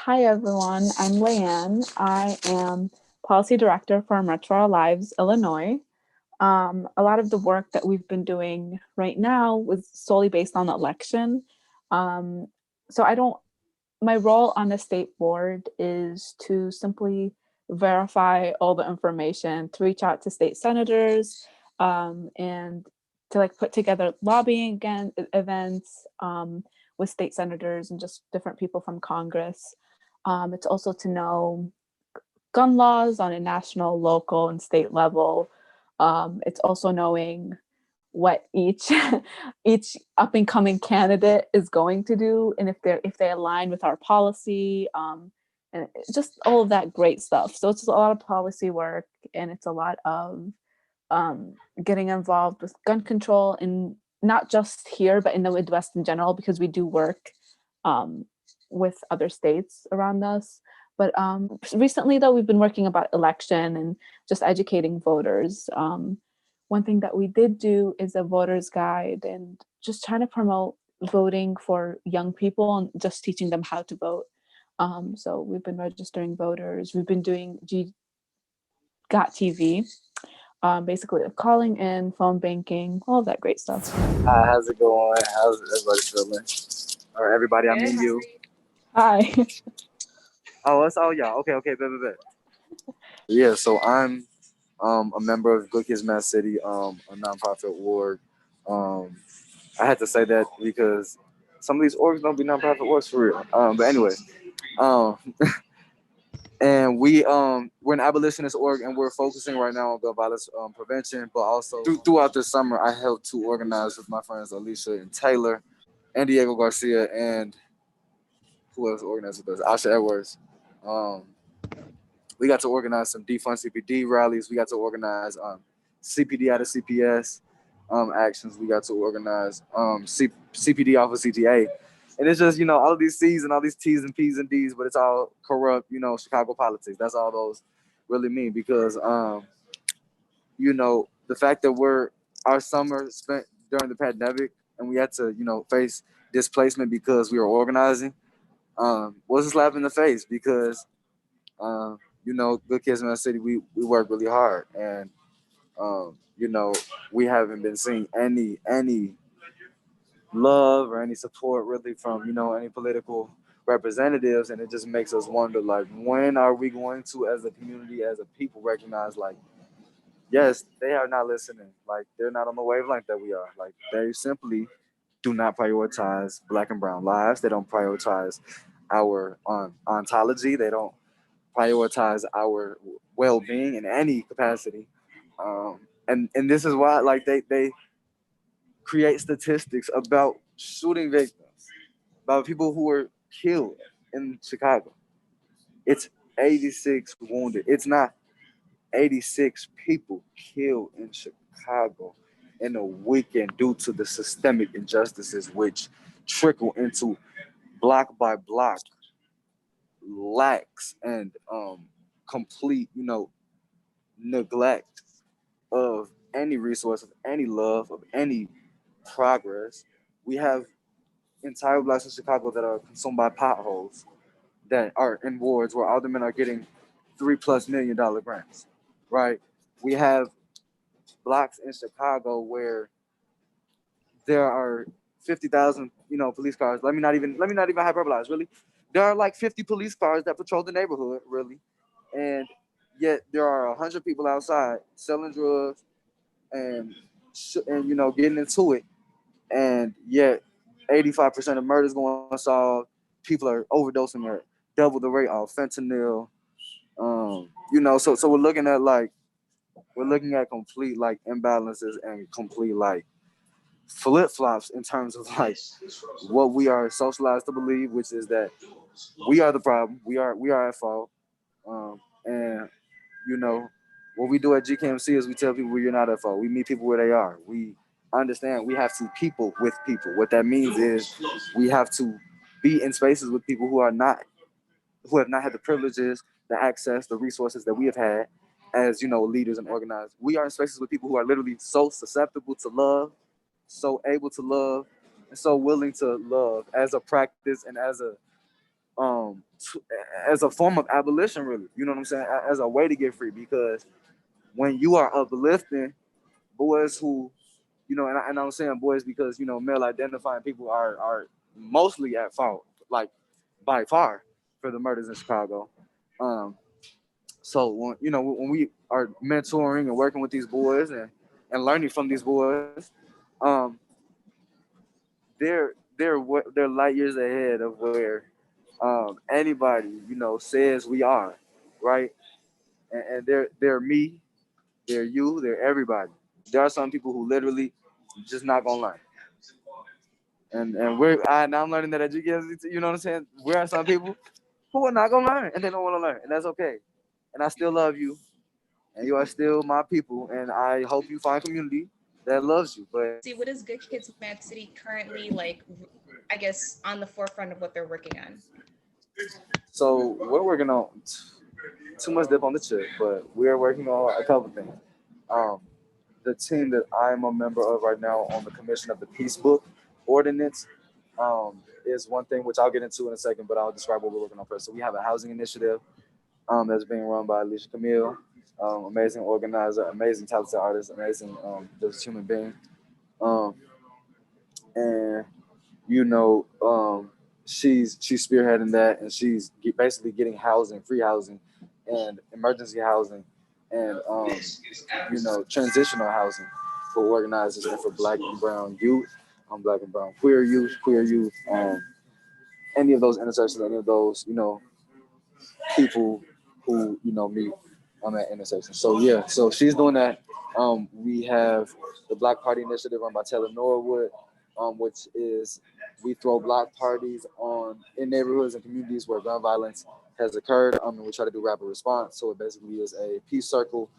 Hi, everyone. I'm Layan. I am Policy Director for Metro Our Lives, Illinois. A lot of the work that we've been doing right now was solely based on the election. Um, so I don't, my role on the state board is to simply verify all the information, to reach out to state senators, and to like put together lobbying events with state senators and just different people from Congress. It's also to know gun laws on a national, local, and state level. It's also knowing what each each up and coming candidate is going to do, and if they align with our policy, and just all of that great stuff. So it's a lot of policy work, and it's a lot of getting involved with gun control, and not just here, but in the Midwest in general, because we do work um, with other states around us. But recently, though, we've been working about election and just educating voters. One thing that we did do is a voter's guide and just trying to promote voting for young people and just teaching them how to vote. So we've been registering voters. We've been doing Got TV, basically like calling in, phone banking, all of that great stuff. Hi, how's it going? How's everybody feeling? Or everybody, I mean you. Hi. Oh, it's all y'all. Okay, bet. Yeah, so I'm a member of Good Kids Mad City, a nonprofit org. Um, I had to say that because some of these orgs don't be nonprofit orgs for real. But anyway, um, and we're an abolitionist org, and we're focusing right now on gun violence prevention, but also throughout this summer, I helped to organize with my friends Alicia and Taylor, and Diego Garcia, and who else organized with us? Asha Edwards. Um, we got to organize some defund CPD rallies. We got to organize CPD out of CPS actions. We got to organize CPD off of CTA. And it's just, all of these C's and all these T's and P's and D's, but it's all corrupt, Chicago politics. That's all those really mean because, the fact that our summer spent during the pandemic and we had to, face displacement because we were organizing was a slap in the face because, Good Kids in the City, we work really hard. And, we haven't been seeing any love or any support really from, any political representatives. And it just makes us wonder, like, when are we going to, as a community, as a people, recognize, like, yes, they are not listening. Like, they're not on the wavelength that we are. Like, they simply do not prioritize Black and brown lives. They don't prioritize our ontology. They don't prioritize our well-being in any capacity. And this is why, like, they create statistics about shooting victims, about people who were killed in Chicago. It's 86 wounded. It's not 86 people killed in Chicago in a weekend due to the systemic injustices which trickle into block by block lacks and complete, neglect of any resource, of any love, of any progress. We have entire blocks of Chicago that are consumed by potholes that are in wards where aldermen are getting $3+ million grants, right? We have blocks in Chicago where there are 50,000, police cars. Let me not even hyperbolize. Really, there are like 50 police cars that patrol the neighborhood. Really, and yet there are 100 people outside selling drugs and getting into it, and yet 85% of murders going unsolved. People are overdosing at double the rate of fentanyl. So we're looking at complete like imbalances and complete like flip flops in terms of like what we are socialized to believe, which is that we are the problem, we are at fault, and you know what we do at GKMC is we tell people we're not at fault. We meet people where they are. We understand we have to people with people. What that means is we have to be in spaces with people who have not had the privileges, the access, the resources that we have had as leaders and organizers. We are in spaces with people who are literally so susceptible to love, so able to love, and so willing to love as a practice and as a to, as a form of abolition, really. You know what I'm saying? As a way to get free, because when you are uplifting boys who, and I'm saying boys because male identifying people are mostly at fault, like by far, for the murders in Chicago. Um, so when we are mentoring and working with these boys and learning from these boys, um, they're light years ahead of where anybody says we are, right? And they're me, they're you, they're everybody. There are some people who literally just not gonna learn, and now I'm learning that at GKS. You know what I'm saying? There are some people who are not gonna learn and they don't want to learn, and that's okay. And I still love you, and you are still my people, and I hope you find community that loves you. But See, what is Good Kids Mad City currently like, I guess, on the forefront of what they're working on? so we're working on too much dip on the chip, but we're working on a couple things. Um, the team that I'm a member of right now on the commission of the Peace Book Ordinance is one thing which I'll get into in a second, but I'll describe what we're working on first. So we have a housing initiative that's being run by Alicia Camille, amazing organizer, amazing talented artist, amazing just human being. Um, and you know, she's spearheading that, and she's basically getting housing, free housing, and emergency housing, and transitional housing for organizers and for Black and Brown youth, Black and Brown queer youth, any of those intersections, any of those people who meet on that intersection. So yeah, so she's doing that. We have the Black Party Initiative run by Taylor Norwood, which is we throw block parties on in neighborhoods and communities where gun violence has occurred, and we try to do rapid response. So it basically is a peace circle,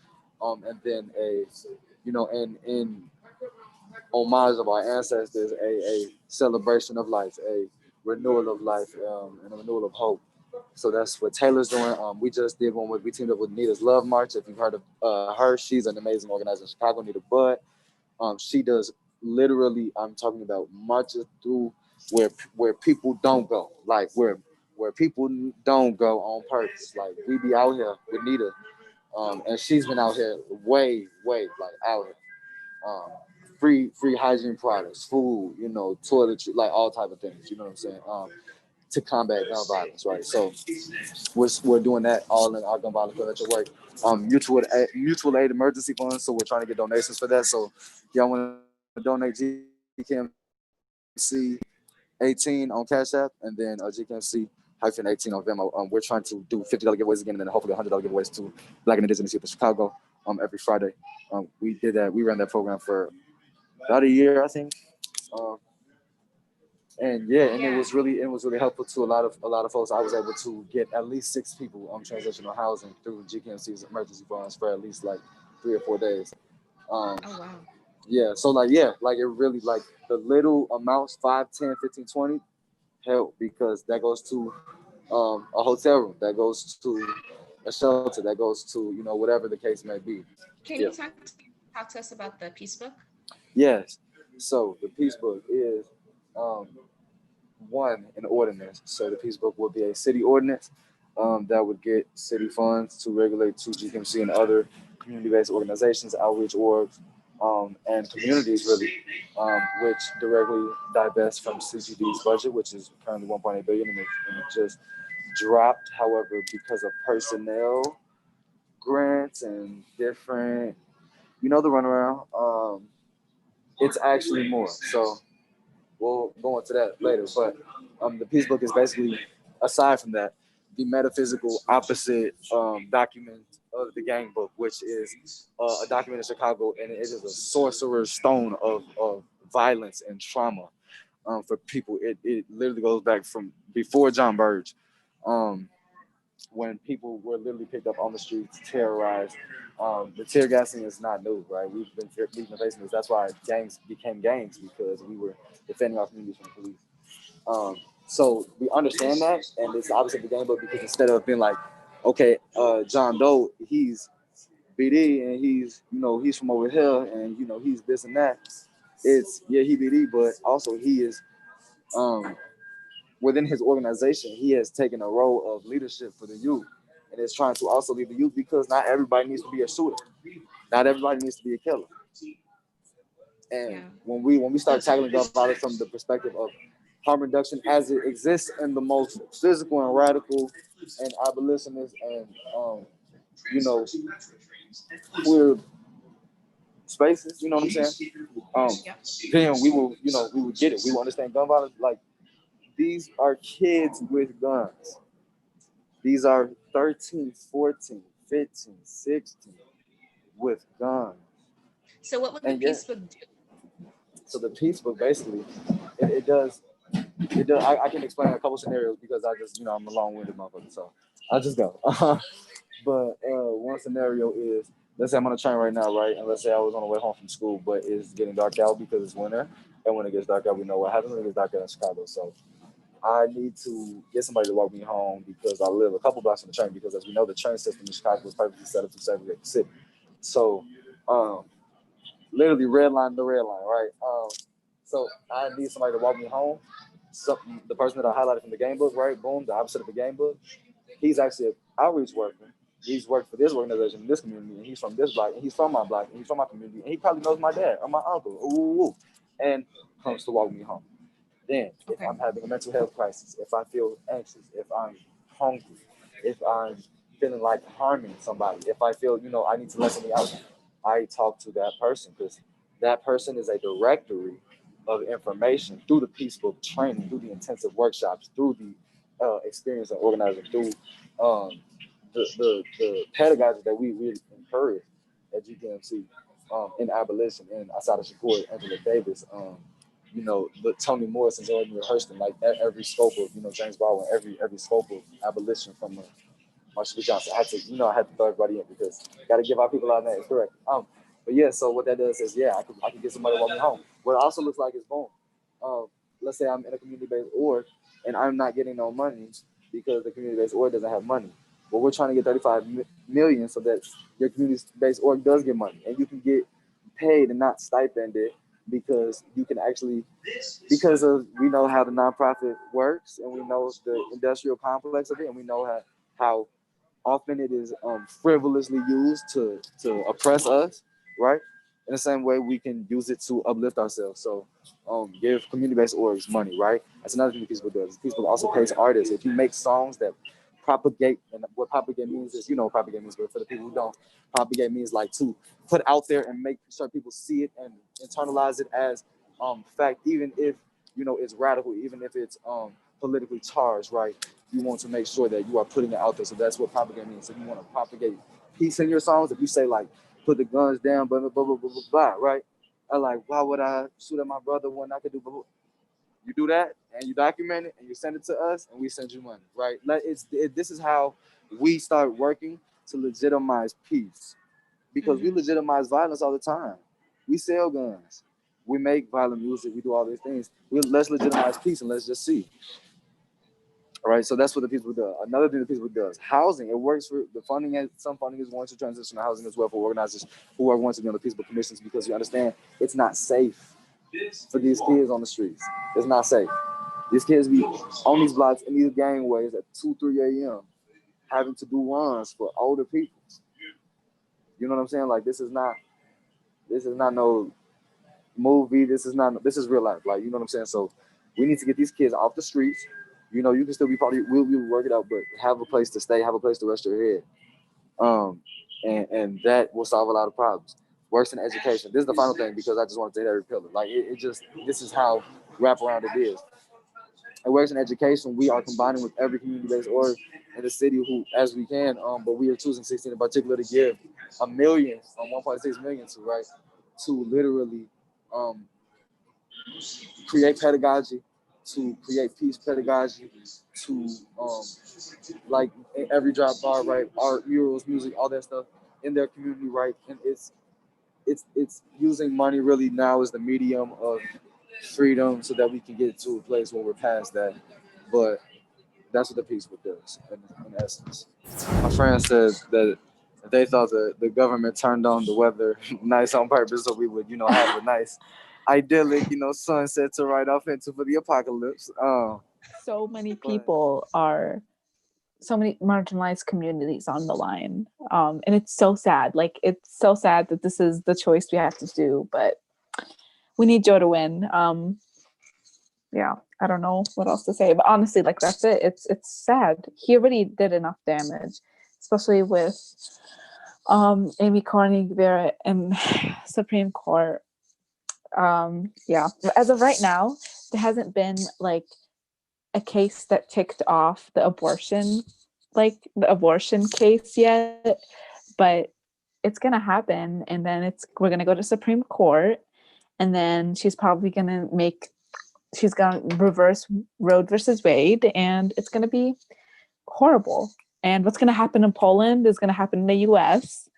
and then in homage of our ancestors, a celebration of life, a renewal of life, and a renewal of hope. So that's what Taylor's doing. We just did one with we teamed up with Nita's Love March. If you've heard of her, she's an amazing organizer in Chicago, Nita Budd. She does literally. I'm talking about marches through where people don't go, like where people don't go on purpose. Like we be out here with Nita, and she's been out here way like out here. Um, free hygiene products, food, toiletry, like all type of things. You know what I'm saying? To combat gun violence, right? So we're doing that all in our gun violence prevention work. Mutual aid emergency funds, so we're trying to get donations for that. So y'all want to donate GKMC 18 on Cash App, and then GKMC-18 on Venmo. We're trying to do $50 giveaways again, and then hopefully $100 giveaways to Black and Indigenous youth in Chicago every Friday. We did that. We ran that program for about a year, I think. Um, and yeah, and it was really helpful to a lot of folks. I was able to get at least 6 people on transitional housing through GKMC's emergency funds for at least like 3 or 4 days. Um, Oh, wow. yeah, so like it really like the little amounts 5, 10, 15, 20 help because that goes to a hotel room, that goes to a shelter, that goes to whatever the case may be. Can Yeah. you talk to us about the Peace Book? Yes. So the peace book is um, one an ordinance. So the peace book would be a city ordinance that would get city funds to regulate to GKMC and other community-based organizations, outreach orgs, and communities really, which directly divest from CGD's budget, which is currently 1.8 billion, and it just dropped. However, because of personnel grants and different, the runaround, it's actually more. So we'll go into that later. But the peace book is basically, aside from that, the metaphysical opposite document of the gang book, which is a document in Chicago, and it is a sorcerer's stone of violence and trauma for people. It literally goes back from before John Burge, when people were literally picked up on the streets, terrorized. The tear gassing is not new, right? We've been facing this. That's why gangs became gangs, because we were defending our communities from the police. So we understand that, and it's obviously the game book because instead of being like, okay, John Doe, he's BD and he's from over here and he's this and that. It's he BD, but also he is um within his organization, he has taken a role of leadership for the youth, and is trying to also lead the youth because not everybody needs to be a shooter, not everybody needs to be a killer. And Yeah. when we start tackling gun violence from the perspective of harm reduction as it exists in the most physical and radical and abolitionist and you know queer spaces, you know what I'm saying? Um, Yep. then we will get it. We will understand gun violence. Like these are kids with guns. These are 13, 14, 15, 16 with guns. So what would the And yet, peace book do? so the peace book basically, it does. It does. I can explain a couple scenarios because I just, I'm a long-winded motherfucker, so I'll just go. But one scenario is, let's say I'm on a train right now, right? And let's say I was on the way home from school, but it's getting dark out because it's winter. And when it gets dark out, we know what happens when it gets dark out in Chicago. So I need to get somebody to walk me home because I live a couple blocks from the train because, as we know, the train system in Chicago is perfectly set up to segregate the city. So um, literally red line to red line, right? So I need somebody to walk me home. So the person that I highlighted from the game book, right? Boom, the opposite of the game book. He's actually an outreach worker. He's worked for this organization in this community, and he's from this block, and he's from my block, and he's from my community, and he probably knows my dad or my uncle, and comes to walk me home. Then, if Okay. I'm having a mental health crisis, if I feel anxious, if I'm hungry, if I'm feeling like harming somebody, if I feel, I need to let something out, I talk to that person because that person is a directory of information through the peace book training, through the intensive workshops, through the experience of organizing, through the pedagogy that we really encourage at GPMC in abolition and outside of Shakur, Angela Davis, the Toni Morris and Jordan Hurston, like every scope of, James Baldwin, every scope of abolition from Marshall B. Johnson. I had to throw everybody in because got to give our people our names correct. But yeah, so what that does is, yeah, I could get somebody to walk me home. What it also looks like is boom. Um, let's say I'm in a community-based org and I'm not getting no money because the community-based org doesn't have money. Well, we're trying to get 35 million so that your community-based org does get money and you can get paid and not stipended because you can actually, because of, we know how the nonprofit works and we know the industrial complex of it and we know how often it is frivolously used to oppress us, right? In the same way, we can use it to uplift ourselves. So, give community-based orgs money, right? That's another thing that Facebook does. Facebook also pays artists. If you make songs that propagate, and what propagate means is, what propagate means, but for the people who don't, propagate means like to put out there and make sure people see it and internalize it as fact, even if it's radical, even if it's politically charged, right? You want to make sure that you are putting it out there. So that's what propagate means. So you want to propagate peace in your songs. If you say like, put the guns down, blah, blah, blah, blah, blah, blah, blah, right? Or like, why would I shoot at my brother when I could do blah, blah? You do that and you document it and you send it to us and we send you money, right? This is how we start working to legitimize peace because we Mm-hmm. legitimize violence all the time. We sell guns. We make violent music. We do all these things. Let's legitimize peace and let's just see. All right, so that's what the people do. Another thing the people does, housing. It works for the funding. Some funding is going to transition to housing as well for organizers who are going to be on the peaceful commissions because you understand it's not safe for these kids on the streets. It's not safe. These kids be on these blocks in these gangways at 2, 3 a.m. having to do runs for older people. You know what I'm saying? Like this is not no movie. This is real life. Like, you know what I'm saying? So we need to get these kids off the streets. You can still be part of it. We'll work it out, but have a place to stay, have a place to rest your head. And that will solve a lot of problems. Works in education. This is the final thing because I just want to take every pillar. Like this is how wraparound it is. It works in education. We are combining with every community-based org in the city who, as we can, but we are choosing 16 in particular to give a million, 1.6 million to, right, to literally create pedagogy, to create peace pedagogy, to like in every drop bar, right, art, murals, music, all that stuff in their community, right, and it's using money really now as the medium of freedom so that we can get to a place where we're past that, but that's what the peace book does in essence. My friend said that they thought the government turned on the weather nice on purpose so we would, have a nice idyllic, sunset to ride off into for the apocalypse. so many people are, so many marginalized communities on the line. And it's so sad. Like, it's so sad that this is the choice we have to do, but we need Joe to win. Yeah, I don't know what else to say, but honestly, like, that's it. It's sad. He already did enough damage, especially with Amy Coney Barrett and Supreme Court. Yeah, as of right now, there hasn't been like a case that ticked off the abortion case yet, but it's gonna happen, and then we're gonna go to Supreme Court, and then she's gonna reverse Roe versus Wade, and it's gonna be horrible. And what's gonna happen in Poland is gonna happen in the U.S.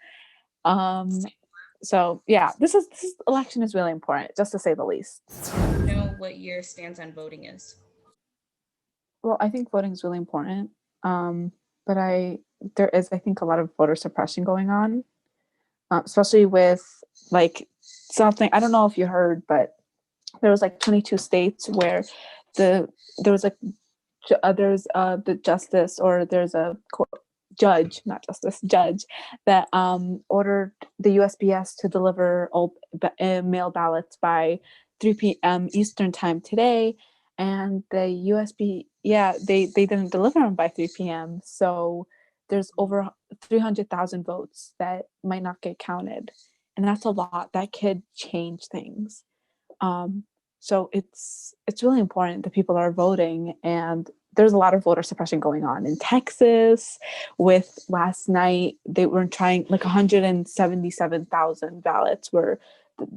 So yeah, this election is really important, just to say the least. You know what your stance on voting is? Well, I think voting is really important, but there is, I think, a lot of voter suppression going on, especially with like something. I don't know if you heard, but there was like 22 states where there was like the justice, or there's a judge, not justice, judge, that ordered the USPS to deliver mail ballots by 3 p.m. Eastern time today, and the USB, yeah, they didn't deliver them by 3 p.m. So there's over 300,000 votes that might not get counted, and that's a lot. That could change things. So it's really important that people are voting, and there's a lot of voter suppression going on in Texas. With last night, they were trying like 177,000 ballots were,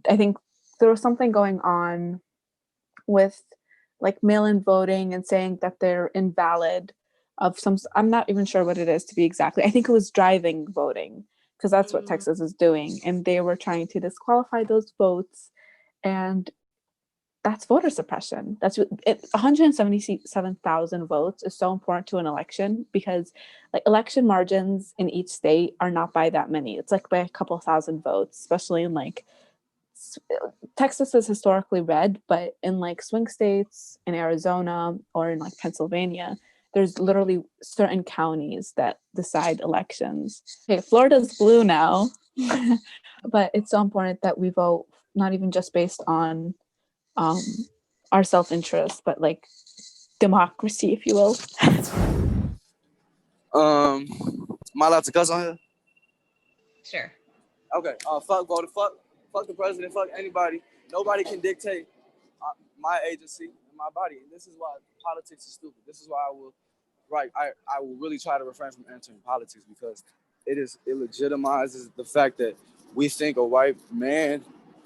I think there was something going on with like mail-in voting and saying that they're invalid I'm not even sure what it is, to be exactly. I think it was driving voting, because that's what Texas is doing, and they were trying to disqualify those votes. And that's voter suppression. 177,000 votes is so important to an election, because like election margins in each state are not by that many. It's like by a couple thousand votes, especially in like Texas is historically red, but in like swing states in Arizona or in like Pennsylvania, there's literally certain counties that decide elections. Okay, Florida's blue now, but it's so important that we vote, not even just based on um, our self-interest, but like democracy, if you will. Am I allowed to cuss on here? Sure. Okay. Fuck voter. Fuck the president. Fuck anybody. Nobody can dictate my agency and my body. And this is why politics is stupid. This is why I will really try to refrain from entering politics, because it legitimizes the fact that we think a white man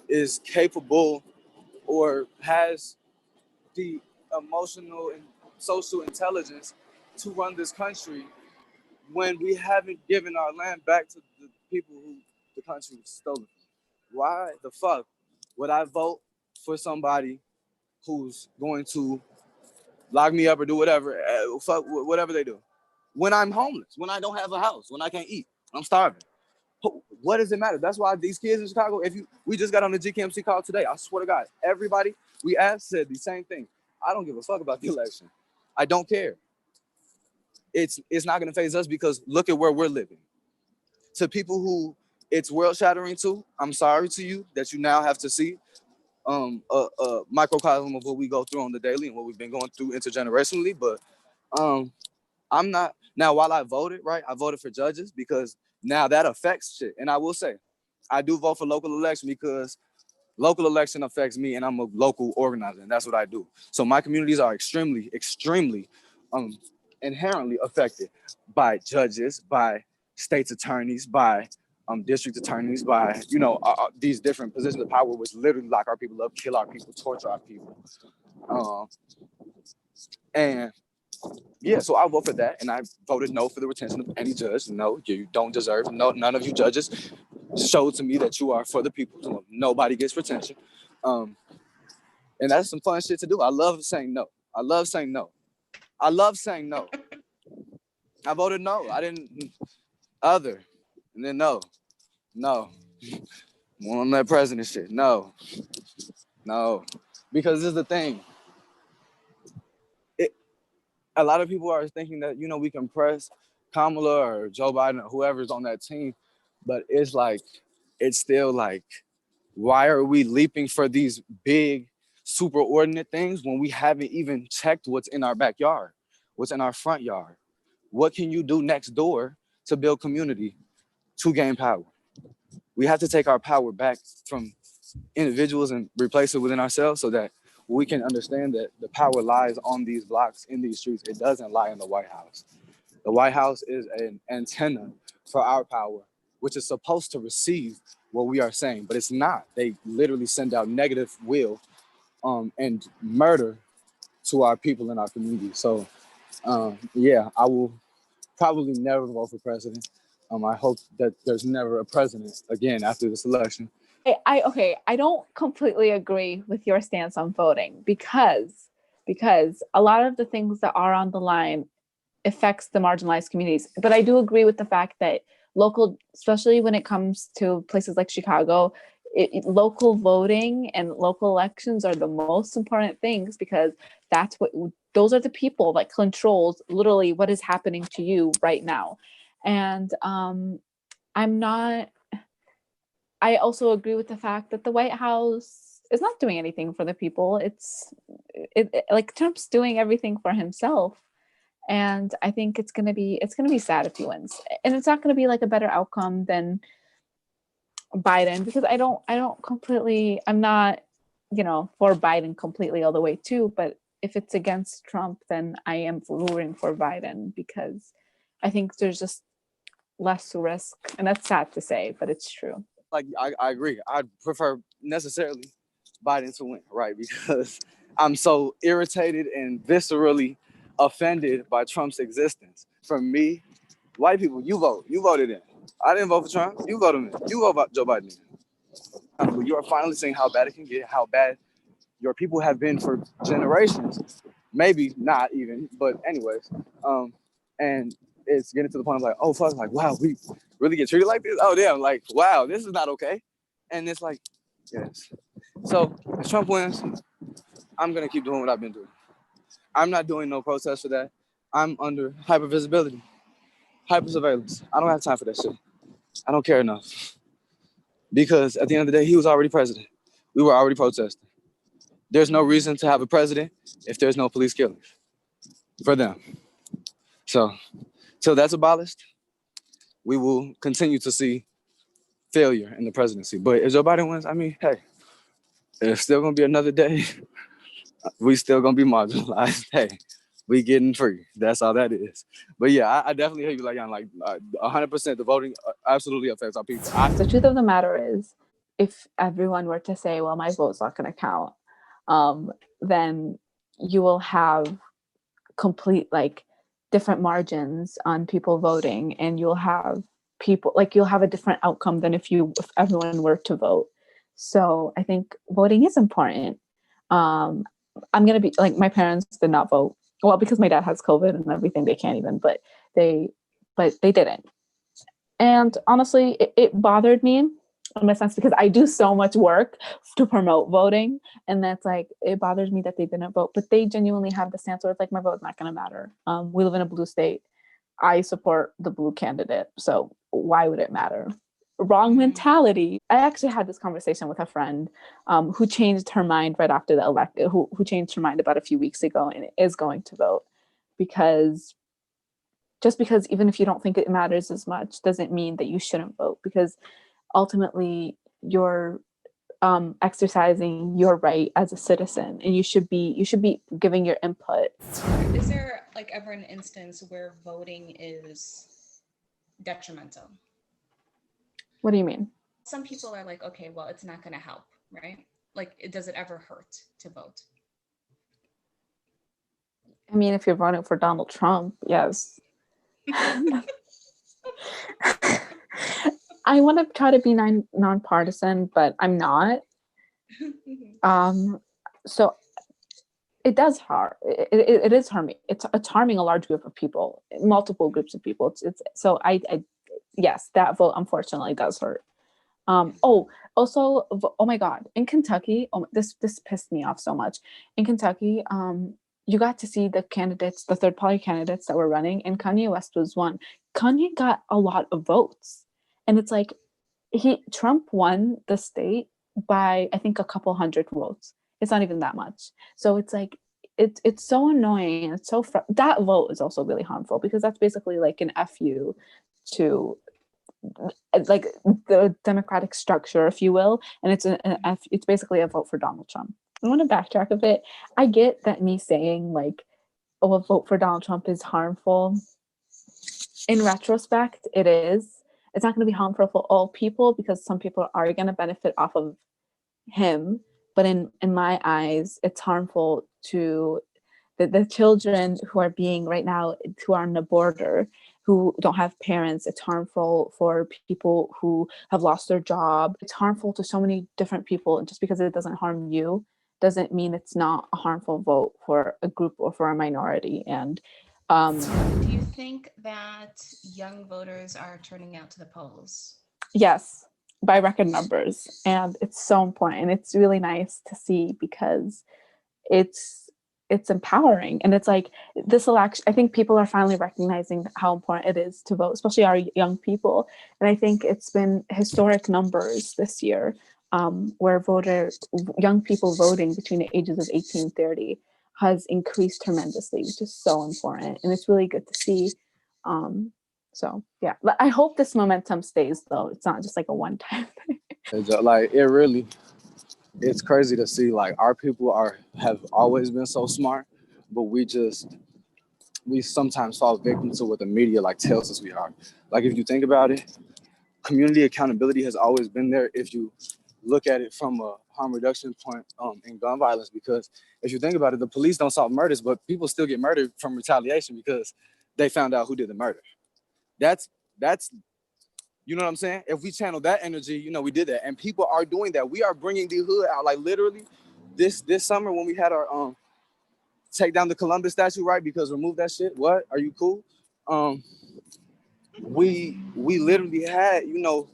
is capable or has the emotional and social intelligence to run this country, when we haven't given our land back to the people who the country was stolen from. Why the fuck would I vote for somebody who's going to lock me up or do whatever, fuck whatever they do, when I'm homeless, when I don't have a house, when I can't eat, I'm starving? What does it matter? That's why these kids in Chicago, we just got on the GKMC call today. I swear to God, everybody we asked said the same thing. I don't give a fuck about the election. I don't care. It's not going to phase us, because look at where we're living. To people who it's world shattering to, I'm sorry to you that you now have to see a microcosm of what we go through on the daily and what we've been going through intergenerationally. But I'm not, now while I voted, right, I voted for judges because now that affects shit. And I will say, I do vote for local election because local election affects me, and I'm a local organizer, and that's what I do. So my communities are extremely, extremely inherently affected by judges, by state's attorneys, by district attorneys, by these different positions of power, which literally lock our people up, kill our people, torture our people. And yeah, so I vote for that, and I voted no for the retention of any judge. No, you don't deserve. No, none of you judges showed to me that you are for the people. So nobody gets retention. And that's some fun shit to do. I love saying no. I love saying no. I love saying no. I voted no. I didn't other. And then no. On that president shit. No. Because this is the thing. a lot of people are thinking that, you know, we can press Kamala or Joe Biden or whoever's on that team, but it's like, it's still like, why are we leaping for these big, superordinate things when we haven't even checked what's in our backyard, what's in our front yard? What can you do next door to build community, to gain power? We have to take our power back from individuals and replace it within ourselves so that we can understand that the power lies on these blocks, in these streets. It doesn't lie in the White House. The White House is an antenna for our power, which is supposed to receive what we are saying, but it's not. They literally send out negative will and murder to our people in our community. So yeah, I will probably never vote for president. I hope that there's never a president again after this election. I don't completely agree with your stance on voting because a lot of the things that are on the line affects the marginalized communities. But I do agree with the fact that local, especially when it comes to places like Chicago, local voting and local elections are the most important things because those are the people that controls literally what is happening to you right now. And I also agree with the fact that the White House is not doing anything for the people. Like Trump's doing everything for himself. And I think it's gonna be sad if he wins. And it's not gonna be like a better outcome than Biden because I'm not, for Biden completely all the way too. But if it's against Trump, then I am rooting for Biden because I think there's just less risk. And that's sad to say, but it's true. Like, I agree. I'd prefer necessarily Biden to win, right? Because I'm so irritated and viscerally offended by Trump's existence. For me, white people, you vote. You voted in. I didn't vote for Trump. You voted in. You vote Joe Biden in. You are finally seeing how bad it can get, how bad your people have been for generations. Maybe not even, but anyways. And it's getting to the point of like, oh fuck, like wow, we really get treated like this? Oh damn, like wow, this is not okay. And it's like, yes. So if Trump wins, I'm gonna keep doing what I've been doing. I'm not doing no protest for that. I'm under hypervisibility, hypersurveillance. I don't have time for that shit. I don't care enough. Because at the end of the day, he was already president. We were already protesting. There's no reason to have a president if there's no police killings for them. So till that's abolished, we will continue to see failure in the presidency. But if Joe Biden wins, I mean, hey, it's still gonna be another day. We still gonna be marginalized. Hey, we getting free. That's all that is. But yeah, I definitely hear you, Layan. Like 100%, the voting absolutely affects our people. The truth of the matter is, if everyone were to say, "Well, my vote's not going to count," then you will have complete different margins on people voting, and you'll have a different outcome than if everyone were to vote. So I think voting is important. I'm gonna be like, my parents did not vote. Well, because my dad has COVID and everything, they can't even. But they didn't. And honestly, it bothered me in a sense because I do so much work to promote voting, and that's like, it bothers me that they didn't vote. But they genuinely have the stance where it's like, my vote's not going to matter. We live in a blue state. I support the blue candidate, so why would it matter? Wrong mentality. I actually had this conversation with a friend who changed her mind right after the election, who changed her mind about a few weeks ago and is going to vote because even if you don't think it matters as much doesn't mean that you shouldn't vote, because ultimately you're exercising your right as a citizen, and you should be giving your input. Is there ever an instance where voting is detrimental? What do you mean? Some people are like, okay, well, it's not going to help, right? Does it ever hurt to vote? I mean, if you're voting for Donald Trump, yes. I want to try to be nonpartisan, but I'm not. So it does harm. It is harming. It's harming a large group of people, multiple groups of people. It's so I yes, that vote unfortunately does hurt. Oh my God, in Kentucky, this pissed me off so much. In Kentucky, you got to see the candidates, the third party candidates that were running, and Kanye West was one. Kanye got a lot of votes. And it's like Trump won the state by I think a couple hundred votes. It's not even that much. So it's like it's so annoying. It's so that vote is also really harmful because that's basically like an FU to like the democratic structure, if you will, and it's basically a vote for Donald Trump. I want to backtrack a bit. I get that me saying like, oh, a vote for Donald Trump is harmful. In retrospect, it is. It's not going to be harmful for all people because some people are going to benefit off of him. But in my eyes, it's harmful to the children who are being right now, who are on the border, who don't have parents. It's harmful for people who have lost their job. It's harmful to so many different people. And just because it doesn't harm you doesn't mean it's not a harmful vote for a group or for a minority. And do you think that young voters are turning out to the polls? yes, by record numbers. And it's so important. It's really nice to see because it's empowering. And it's like this election, I think people are finally recognizing how important it is to vote, especially our young people. And I think it's been historic numbers this year, where young people voting between the ages of 18 and 30 has increased tremendously, which is so important. And it's really good to see. So yeah, I hope this momentum stays though. It's not just like a one-time thing. Like it's crazy to see like our people have always been so smart, but we sometimes fall victim to what the media like tells us we are. Like if you think about it, community accountability has always been there if you look at it from a harm reduction point in gun violence, because if you think about it, the police don't solve murders, but people still get murdered from retaliation because they found out who did the murder. That's you know what I'm saying? If we channel that energy, you know, we did that. And people are doing that. We are bringing the hood out. Like literally this summer when we had our take down the Columbus statue, right? Because remove that shit. What? Are you cool? We literally had, you know,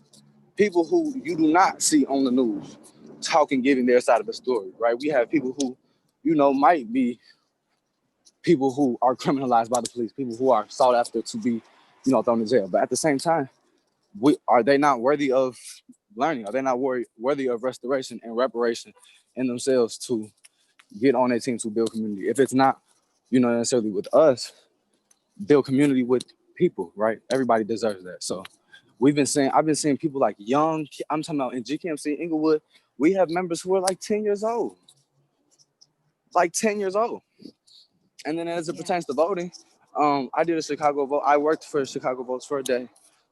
people who you do not see on the news talking, giving their side of the story, right? We have people who, you know, might be people who are criminalized by the police, people who are sought after to be, you know, thrown in jail. But at the same time, are they not worthy of learning? Are they not worthy of restoration and reparation in themselves to get on a team to build community? If it's not, you know, necessarily with us, build community with people, right? Everybody deserves that. So I've been seeing people like young, I'm talking about in GKMC, Inglewood, we have members who are like 10 years old. Like 10 years old. And then as it pertains to voting, I did a Chicago vote. I worked for Chicago Votes for a day.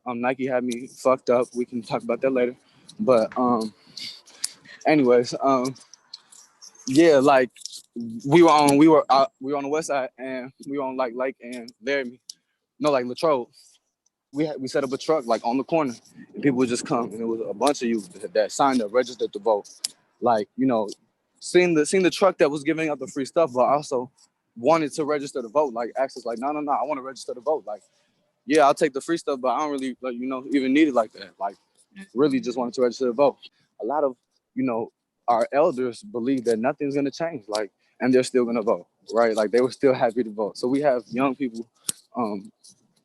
Nike had me fucked up. We can talk about that later. But anyways, yeah, like we were on the west side and we were on like Lake and Laramie. No, like Latrobe. We set up a truck like on the corner and people would just come, and it was a bunch of you that signed up, registered to vote. Like, you know, seeing the truck that was giving out the free stuff, but also wanted to register to vote. Like asked us like, no, I want to register to vote. Like, yeah, I'll take the free stuff, but I don't really, like, you know, even need it like that. Like, really just wanted to register to vote. A lot of, you know, our elders believe that nothing's gonna change, like, and they're still gonna vote, right? Like they were still happy to vote. So we have young people,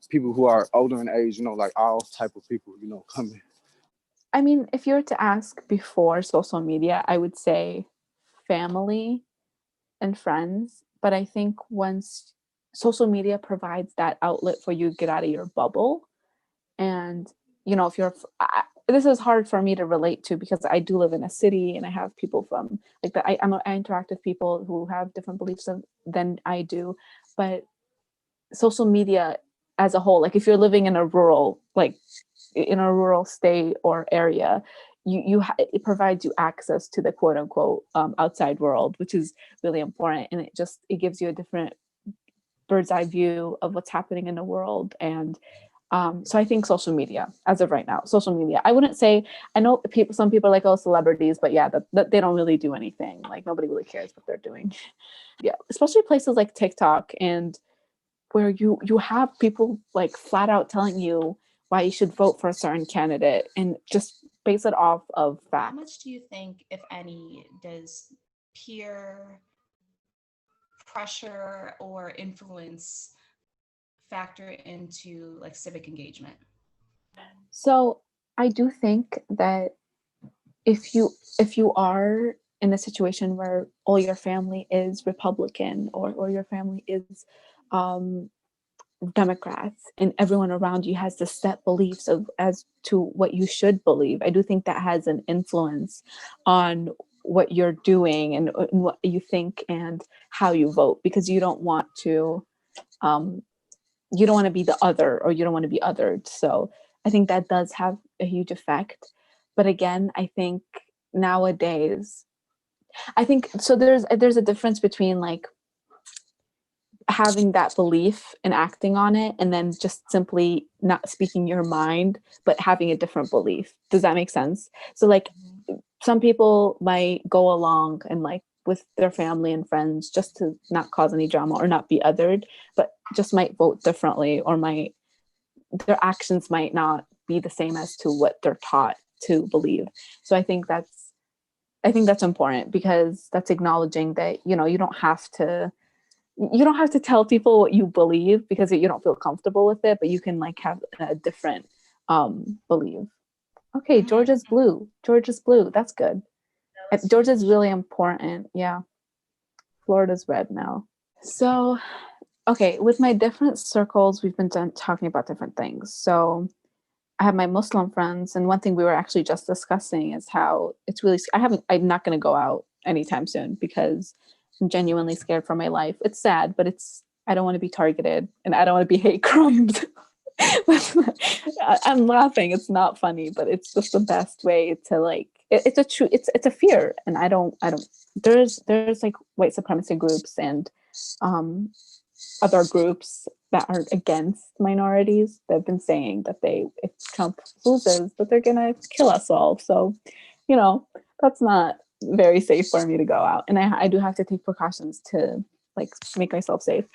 people who are older in age, you know, like all type of people, you know, coming. I mean, if you were to ask before social media, I would say family and friends. But I think once social media provides that outlet for you to get out of your bubble, and, you know, if this is hard for me to relate to because I do live in a city and I have people from like that. I interact with people who have different beliefs than I do, but social media as a whole, like if you're living in a rural state or area, it provides you access to the quote unquote outside world, which is really important, and it gives you a different bird's eye view of what's happening in the world. And so I think social media, as of right now, social media. I wouldn't say, I know some people are like, oh, celebrities, but yeah, that they don't really do anything. Like nobody really cares what they're doing. Yeah, especially places like TikTok, and where you have people like flat out telling you why you should vote for a certain candidate and just base it off of facts. How much do you think, if any, does peer pressure or influence factor into like civic engagement? So I do think that if you are in a situation where all your family is Republican, or your family is um, Democrats, and everyone around you has the set beliefs of as to what you should believe, I do think that has an influence on what you're doing, and what you think and how you vote, because um, you don't want to be the other, or you don't want to be othered. So I think that does have a huge effect. But again, I think nowadays, I think so there's a difference between like having that belief and acting on it, and then just simply not speaking your mind but having a different belief. Does that make sense? So like some people might go along and like with their family and friends just to not cause any drama or not be othered, but just might vote differently, or might their actions might not be the same as to what they're taught to believe. So I think that's important, because that's acknowledging that, you know, you don't have to tell people what you believe because you don't feel comfortable with it, but you can like have a different belief. Okay, Georgia's blue. Georgia's blue. That's good. Georgia's really important. Yeah. Florida's red now. So, okay, with my different circles, we've been talking about different things. So I have my Muslim friends, and one thing we were actually just discussing is how it's really, I'm not going to go out anytime soon because I'm genuinely scared for my life. It's sad, but I don't want to be targeted, and I don't want to be hate crimed. I'm laughing. It's not funny, but it's just the best way to like, it's a fear. And I don't, there's like white supremacy groups and other groups that are against minorities that have been saying that if Trump loses, that they're gonna kill us all. So, you know, that's not very safe for me to go out. And I do have to take precautions to like make myself safe.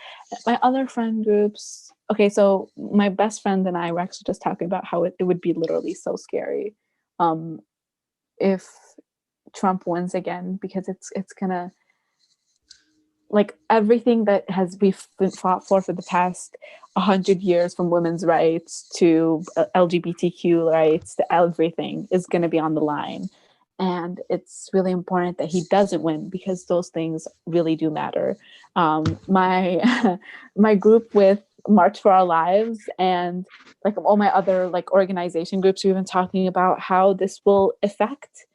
My other friend groups, okay, so my best friend and I were actually just talking about how it would be literally so scary if Trump wins again, because it's gonna, like, everything that we've been fought for the past 100 years, from women's rights to LGBTQ rights to everything, is going to be on the line. And it's really important that he doesn't win, because those things really do matter. My my group with March for Our Lives and like all my other like organization groups, we've been talking about how this will affect,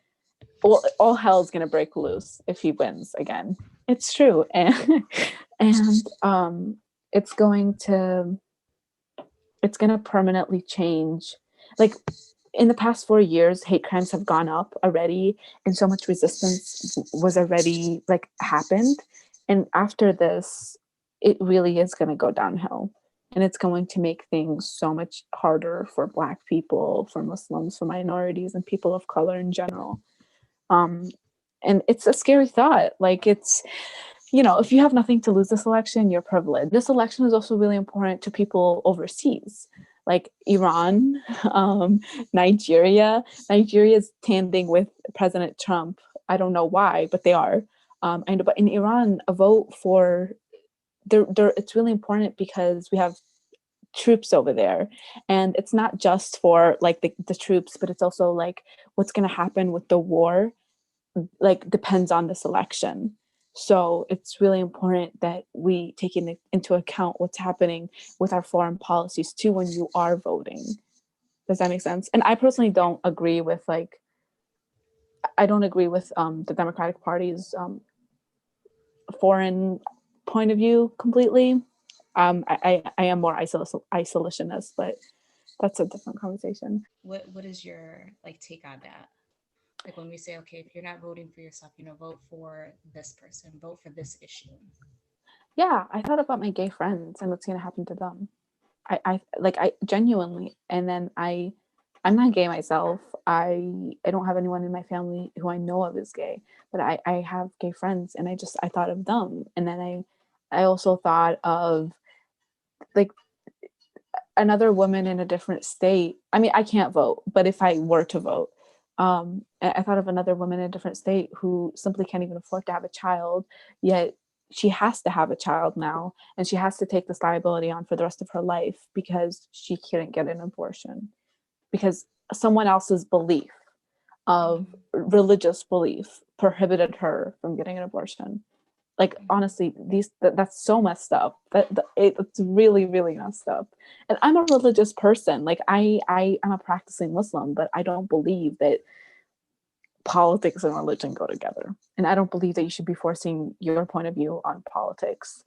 all hell's gonna break loose if he wins again. It's true. And it's going to permanently change. Like, in the past 4 years, hate crimes have gone up already, and so much resistance was already like happened. And after this, it really is going to go downhill, and it's going to make things so much harder for Black people, for Muslims, for minorities, and people of color in general. And it's a scary thought. Like, it's, you know, if you have nothing to lose this election, you're privileged. This election is also really important to people overseas, like Iran, Nigeria. Nigeria is standing with President Trump. I don't know why, but they are. I know, but in Iran, a vote for it's really important because we have troops over there, and it's not just for like the troops, but it's also like what's going to happen with the war, like, depends on this election. So it's really important that we take into account what's happening with our foreign policies too when you are voting. Does that make sense? And I personally don't agree with the Democratic Party's foreign point of view completely. I am more isolationist, but that's a different conversation. What is your like take on that? Like, when we say, okay, if you're not voting for yourself, you know, vote for this person, vote for this issue. Yeah, I thought about my gay friends and what's going to happen to them. I genuinely, and then I'm not gay myself. I don't have anyone in my family who I know of is gay, but I have gay friends, and I thought of them. And then I also thought of like another woman in a different state. I mean, I can't vote, but if I were to vote, I thought of another woman in a different state who simply can't even afford to have a child, yet she has to have a child now, and she has to take this liability on for the rest of her life because she couldn't get an abortion, because someone else's belief of religious belief prohibited her from getting an abortion. Like, honestly, that's so messed up. It's really, really messed up. And I'm a religious person. Like, I'm a practicing Muslim, but I don't believe that politics and religion go together. And I don't believe that you should be forcing your point of view on politics,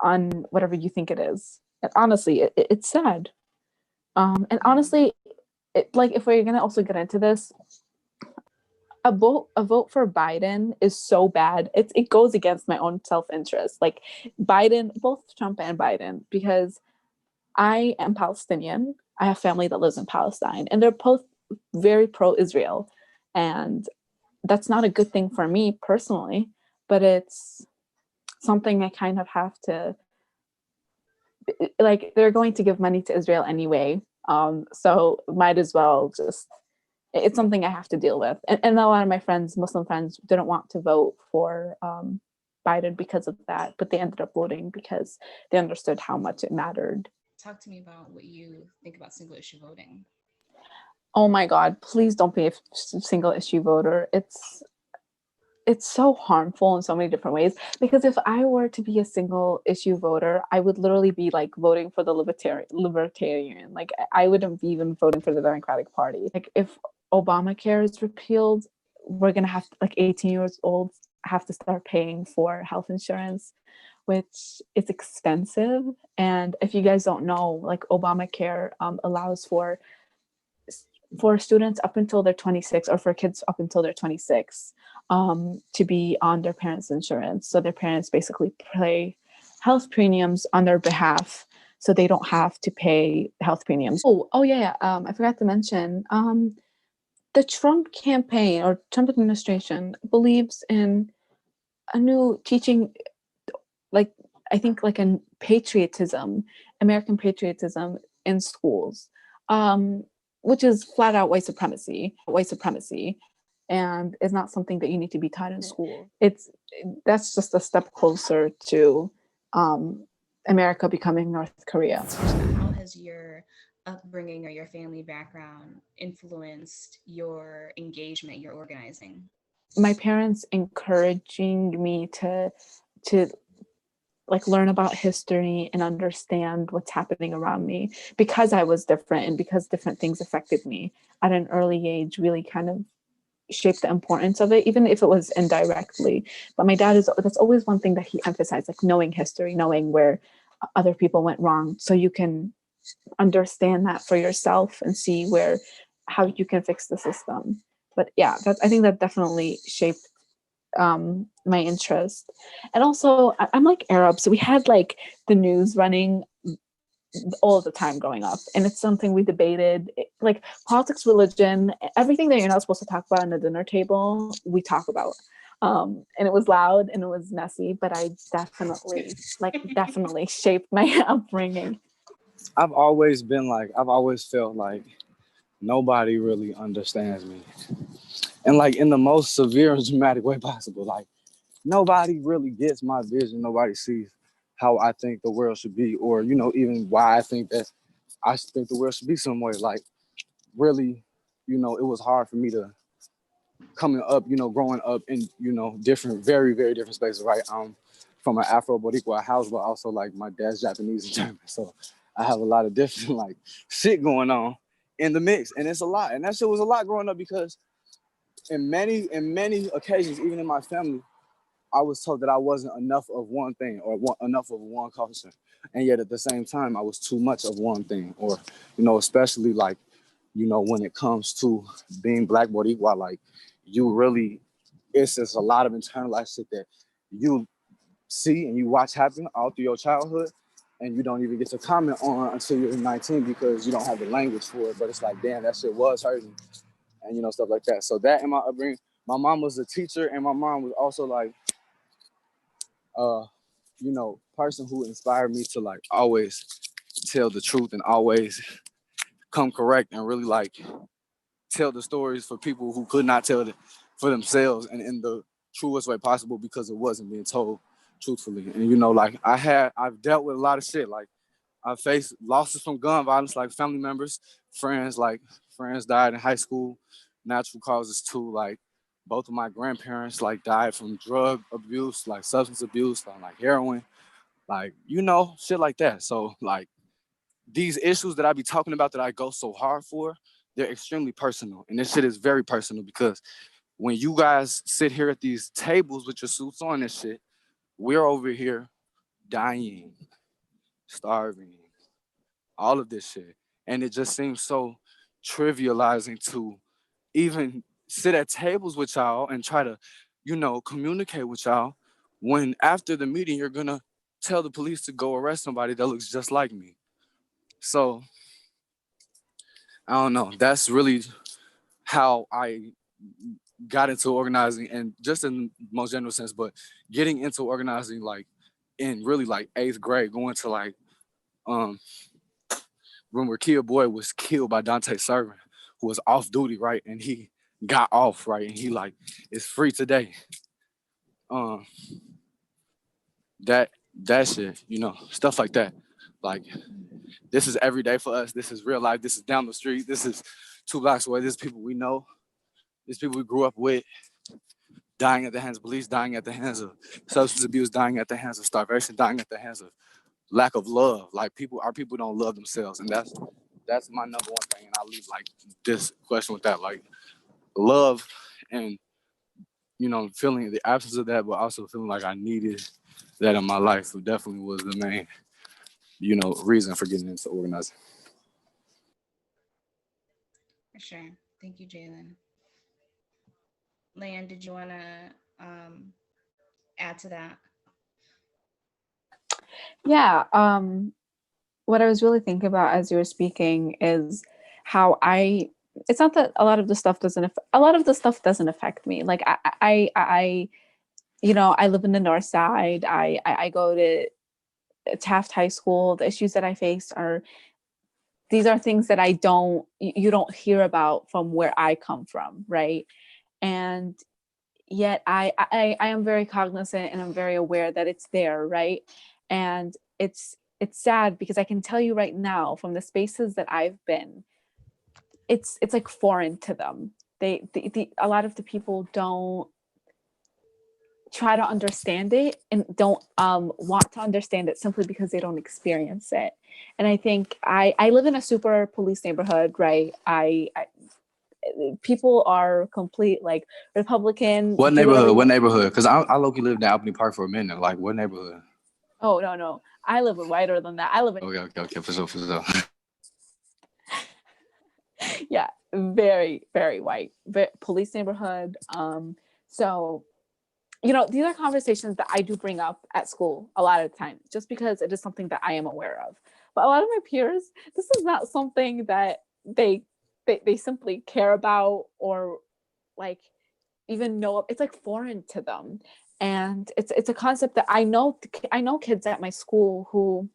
on whatever you think it is. And honestly, it's sad. And honestly, like, if we're gonna also get into this, a vote for Biden is so bad. It goes against my own self-interest. Like, Biden, both Trump and Biden, because I am Palestinian. I have family that lives in Palestine, and they're both very pro-Israel. And that's not a good thing for me personally, but it's something I kind of have to, like, they're going to give money to Israel anyway. So might as well just, it's something I have to deal with. And a lot of my friends, Muslim friends, didn't want to vote for Biden because of that, but they ended up voting because they understood how much it mattered. Talk to me about what you think about single issue voting. Oh my God, please don't be a single issue voter. It's so harmful in so many different ways, because if I were to be a single issue voter, I would literally be like voting for the libertarian. Like, I wouldn't be even voting for the Democratic Party. Like, if Obamacare is repealed, we're gonna have to, like, 18 years old have to start paying for health insurance, which is expensive. And if you guys don't know, like, Obamacare allows for students up until they're 26, or for kids up until they're 26, to be on their parents' insurance. So their parents basically pay health premiums on their behalf, so they don't have to pay health premiums. Oh yeah. I forgot to mention, the Trump campaign or Trump administration believes in a new teaching, like, I think, like, a patriotism, American patriotism in schools, which is flat out white supremacy, and is not something that you need to be taught in school. That's just a step closer to America becoming North Korea. How has your upbringing or your family background influenced your engagement, your organizing? My parents encouraging me to like learn about history and understand what's happening around me, because I was different and because different things affected me at an early age, really kind of shaped the importance of it, even if it was indirectly. But my dad that's always one thing that he emphasized, like, knowing history, knowing where other people went wrong, so you can understand that for yourself and see how you can fix the system. But yeah, I think that definitely shaped my interest. And also, I'm like Arab, so we had like the news running all the time growing up, and it's something we debated. Like, politics, religion, everything that you're not supposed to talk about on the dinner table, we talk about. And it was loud and it was messy, but I definitely shaped my upbringing. I've always felt like nobody really understands me, and like in the most severe and dramatic way possible. Like, nobody really gets my vision. Nobody sees how I think the world should be, or, you know, even why I think the world should be some way. Like, really, you know, it was hard for me to growing up in, you know, different, very, very different spaces, right? From an Afro-Boricua house, but also, like, my dad's Japanese and German. So I have a lot of different, like, shit going on in the mix. And it's a lot. And that shit was a lot growing up, because in many occasions, even in my family, I was told that I wasn't enough of one thing, or enough of one culture. And yet at the same time, I was too much of one thing. Or, you know, especially, like, you know, when it comes to being Black Boricua, like, it's just a lot of internalized shit that you see and you watch happen all through your childhood, and you don't even get to comment on until you're 19, because you don't have the language for it. But it's like, damn, that shit was hurting, and, you know, stuff like that. So that in my upbringing, my mom was a teacher, and my mom was also like, you know, person who inspired me to, like, always tell the truth and always come correct, and really, like, tell the stories for people who could not tell it for themselves, and in the truest way possible, because it wasn't being told truthfully. And you know, like I've dealt with a lot of shit. Like I faced losses from gun violence, like family members, friends, like friends died in high school, natural causes too. Like both of my grandparents like died from drug abuse, like substance abuse, like heroin, like, you know, shit like that. So like these issues that I be talking about that I go so hard for, they're extremely personal. And this shit is very personal because when you guys sit here at these tables with your suits on and shit, we're over here dying, starving, all of this shit. And it just seems so trivializing to even sit at tables with y'all and try to, you know, communicate with y'all when after the meeting you're gonna tell the police to go arrest somebody that looks just like me. So I don't know. That's really how I got into organizing, and just in the most general sense, but getting into organizing like in really like 8th grade, going to like when Rakia Boy was killed by Dante Servant, who was off duty, right? And he got off, right? And he like is free today. That shit, you know, stuff like that. Like this is every day for us. This is real life. This is down the street. This is 2 blocks away. This is people we know. These people we grew up with, dying at the hands of police, dying at the hands of substance abuse, dying at the hands of starvation, dying at the hands of lack of love. Like our people don't love themselves, and that's my number one thing. And I'll leave like this question with that, like love, and you know, feeling the absence of that, but also feeling like I needed that in my life. So definitely was the main, you know, reason for getting into organizing. For sure. Thank you, Jalen. Layan, did you want to add to that? Yeah. What I was really thinking about as you were speaking is how it's not that a lot of the stuff doesn't affect me. Like I you know, I live in the North Side. I go to Taft High School. The issues that I face these are things that you don't hear about from where I come from, right? And yet I am very cognizant and I'm very aware that it's there, right? And it's sad because I can tell you right now from the spaces that I've been, it's like foreign to them. A lot of the people don't try to understand it and don't want to understand it simply because they don't experience it. And I think I live in a super police neighborhood, right? People are complete like Republican. What neighborhood? What neighborhood? Because I low-key lived in Albany Park for a minute. Like what neighborhood? Oh no. I live in whiter than that. I live in Okay, for sure. yeah, very, very white, police neighborhood. So, you know, these are conversations that I do bring up at school a lot of the time, just because it is something that I am aware of. But a lot of my peers, this is not something that they simply care about or like even know. It's like foreign to them, and it's a concept that I know kids at my school who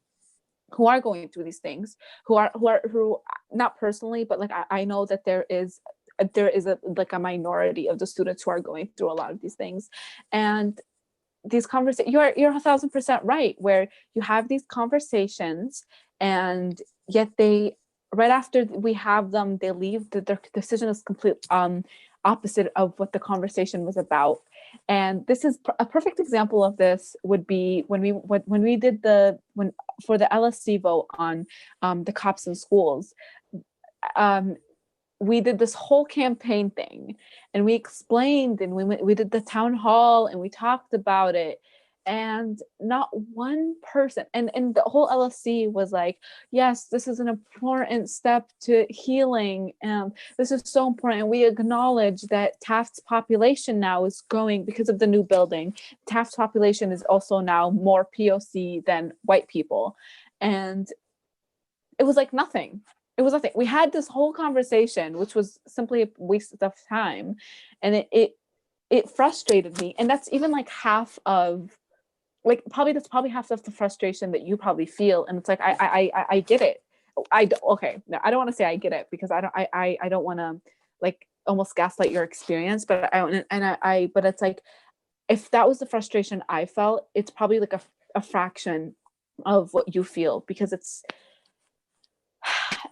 are going through these things, who not personally, but like I know that there is a minority of the students who are going through a lot of these things. And these conversations, you're 1,000% right, where you have these conversations and yet they, right after we have them, they leave. Their decision is complete opposite of what the conversation was about. And this is a perfect example of this would be when we did for the LSC vote on the cops in schools. We did this whole campaign thing and we explained and we did the town hall and we talked about it, and not one person, and the whole LSC was like, yes, this is an important step to healing, this is so important, and we acknowledge that Taft's population now is growing because of the new building. Taft's population is also now more POC than white people. And it was like nothing. It was nothing. We had this whole conversation, which was simply a waste of time, and it frustrated me. And that's even like half of, like that's probably half of the frustration that you probably feel. And it's like I get it. Okay, no, I don't want to say I get it because I don't want to like almost gaslight your experience, but but it's like if that was the frustration I felt, it's probably like a fraction of what you feel, because it's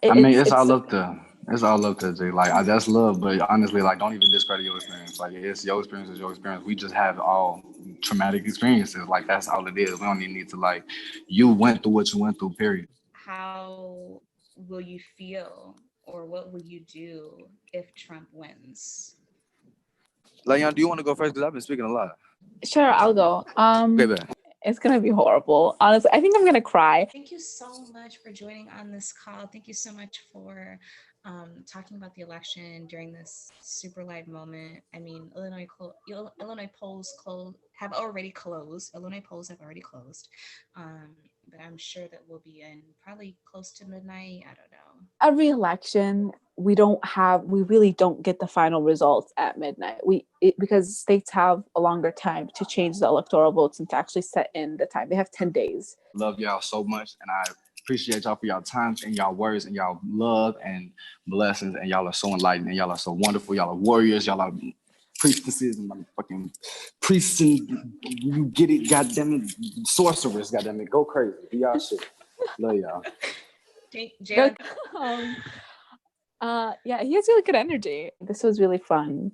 I mean, it's it's all up to Jay. Like, that's love, but honestly, like, don't even discredit your experience. Like, it's your experience, is your experience. We just have all traumatic experiences. Like, that's all it is. We don't even need to, like, you went through what you went through, period. How will you feel, or what will you do if Trump wins? Layan, do you want to go first? Because I've been speaking a lot. Sure, I'll go. Okay, man. It's gonna be horrible. Honestly, I think I'm gonna cry. Thank you so much for joining on this call. Thank you so much for talking about the election during this super live moment. I mean, Illinois polls have already closed. Illinois polls have already closed, but I'm sure that we'll be in probably close to midnight. I don't know. Every election, we really don't get the final results at midnight. Because states have a longer time to change the electoral votes and to actually set in the time. They have 10 days. Love y'all so much, and I appreciate y'all for y'all time and y'all words and y'all love and blessings, and y'all are so enlightened and y'all are so wonderful. Y'all are warriors. Y'all are priestesses and motherfucking priests, and you get it, goddamn it, sorcerers, goddamn it, go crazy, do y'all shit. Love y'all. Jalen. Yeah, he has really good energy. This was really fun.